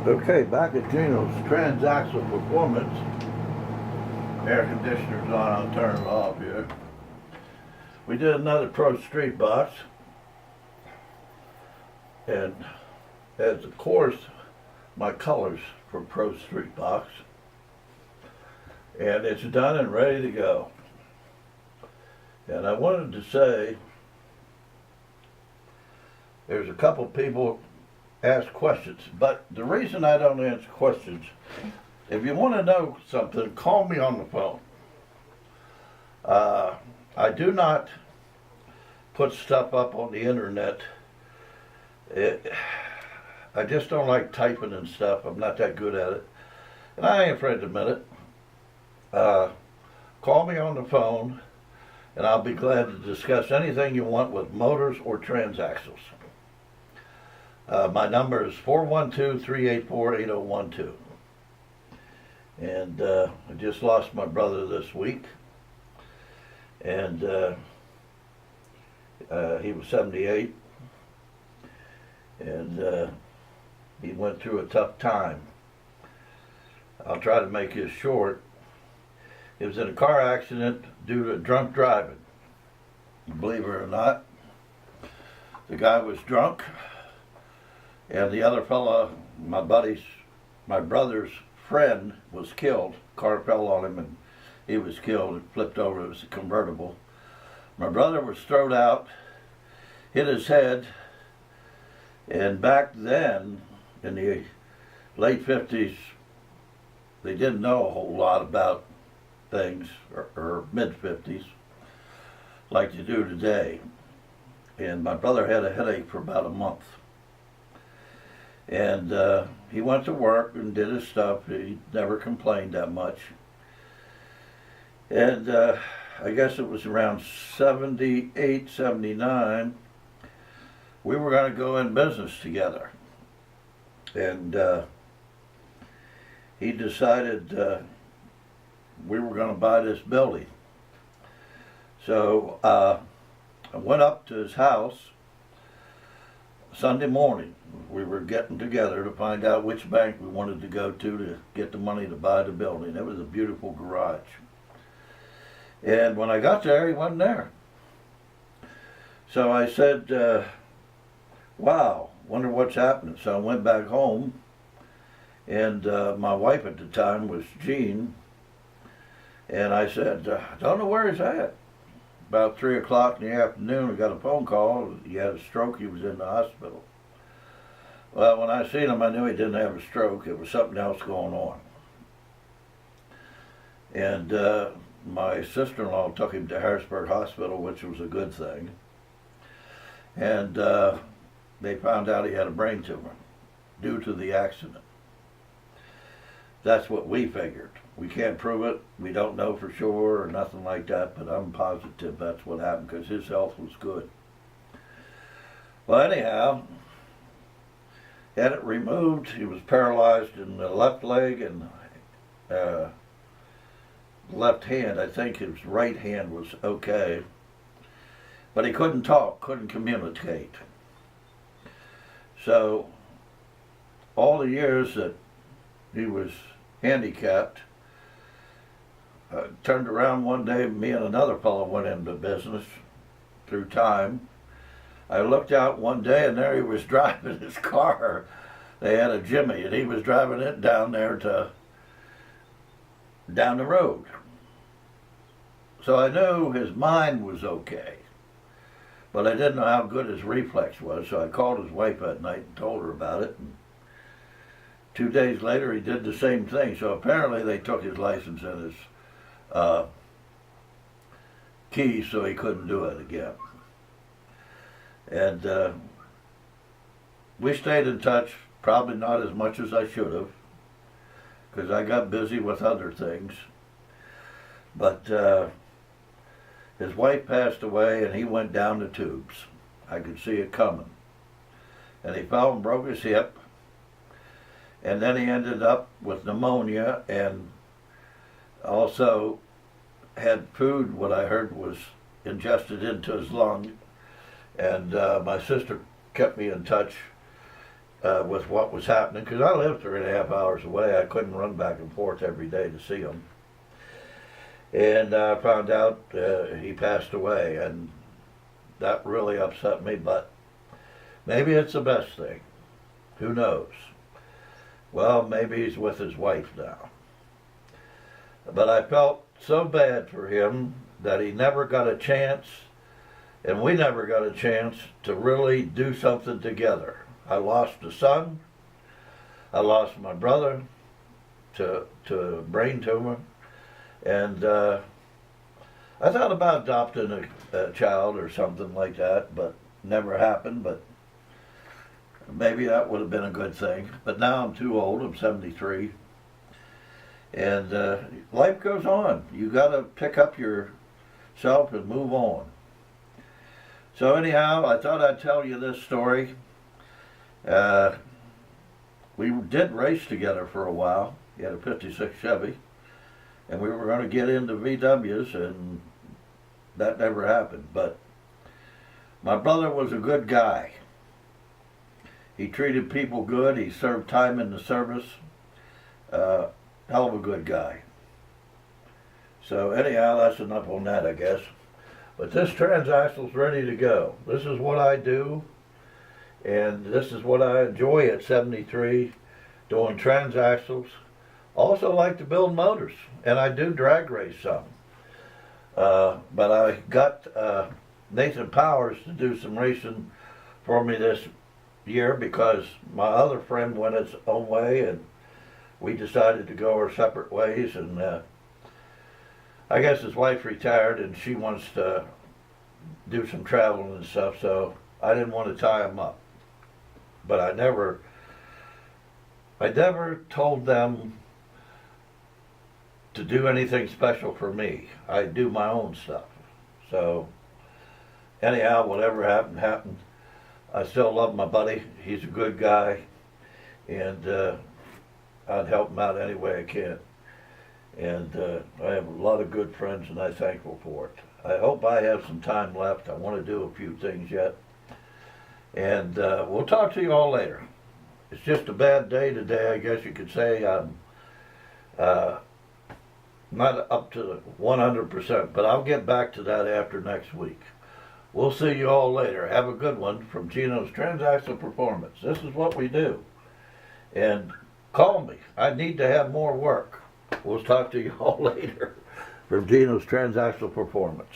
Okay, back at Geno's Transaxle Performance. Air conditioner's on, I'll turn it off here. We did another Pro Street box. And as of course, my colors for Pro Street box. And it's done and ready to go. And I wanted to say, there's a couple people ask questions, but the reason I don't answer questions, if you want to know something, call me on the phone. I do not put stuff up on the internet. I just don't like typing and stuff. I'm not that good at it. And I ain't afraid to admit it. Call me on the phone, and I'll be glad to discuss anything you want with motors or transaxles. My number is 412-384-8012. And I just lost my brother this week. And he was 78. And he went through a tough time. I'll try to make this short. He was in a car accident due to drunk driving. Believe it or not, the guy was drunk. And the other fella, my brother's friend, was killed. Car fell on him and he was killed. It flipped over. It was a convertible. My brother was thrown out, hit his head, and back then, in the late 50s, they didn't know a whole lot about things, or mid-50s, like they do today. And my brother had a headache for about a month. And he went to work and did his stuff. He never complained that much. And I guess it was around 78, 79, we were going to go in business together. And he decided we were going to buy this building. So I went up to his house Sunday morning. We were getting together to find out which bank we wanted to go to get the money to buy the building. It was a beautiful garage. And when I got there, he wasn't there. So I said, wow, wonder what's happening. So I went back home, and my wife at the time was Jean, and I said, I don't know where he's at. About 3 o'clock in the afternoon, I got a phone call. He had a stroke. He was in the hospital. Well, when I seen him, I knew he didn't have a stroke. It was something else going on. And my sister-in-law took him to Harrisburg Hospital, which was a good thing. And they found out he had a brain tumor due to the accident. That's what we figured. We can't prove it. We don't know for sure or nothing like that, but I'm positive that's what happened because his health was good. Well, anyhow, had it removed. He was paralyzed in the left leg and left hand. I think his right hand was okay, but he couldn't talk, couldn't communicate. So all the years that he was handicapped, turned around one day, me and another fellow went into business through time. I looked out one day and there he was driving his car. They had a Jimmy and he was driving it down there down the road. So I knew his mind was okay, but I didn't know how good his reflex was, so I called his wife that night and told her about it. And 2 days later he did the same thing, so apparently they took his license and his keys so he couldn't do it again. And we stayed in touch, probably not as much as I should have, because I got busy with other things. But his wife passed away and he went down the tubes. I could see it coming. And he fell and broke his hip. And then he ended up with pneumonia and also had food, what I heard was ingested into his lung. And my sister kept me in touch with what was happening, because I lived 3.5 hours away. I couldn't run back and forth every day to see him. And I found out he passed away, and that really upset me, but maybe it's the best thing. Who knows? Well, maybe he's with his wife now. But I felt so bad for him that he never got a chance, and we never got a chance to really do something together. I lost a son. I lost my brother to a brain tumor. And I thought about adopting a child or something like that, but never happened. But maybe that would have been a good thing. But now I'm too old. I'm 73. And life goes on. You got to pick up yourself and move on. So anyhow, I thought I'd tell you this story. We did race together for a while. He had a 56 Chevy. And we were going to get into VWs, and that never happened. But my brother was a good guy. He treated people good. He served time in the service. Hell of a good guy. So anyhow, that's enough on that, I guess. But this transaxle's ready to go. This is what I do, and this is what I enjoy at 73, doing transaxles. Also like to build motors, and I do drag race some. But I got Nathan Powers to do some racing for me this year because my other friend went its own way, and we decided to go our separate ways. And I guess his wife retired, and she wants to do some traveling and stuff, so I didn't want to tie him up. But I never told them to do anything special for me. I do my own stuff. So anyhow, whatever happened, happened. I still love my buddy. He's a good guy, and I'd help him out any way I can. And I have a lot of good friends, and I'm thankful for it. I hope I have some time left. I want to do a few things yet. And we'll talk to you all later. It's just a bad day today, I guess you could say. I'm not up to 100%, but I'll get back to that after next week. We'll see you all later. Have a good one from Geno's Transaxle Performance. This is what we do. And call me. I need to have more work. We'll talk to you all later from Geno's Transaxle Performance.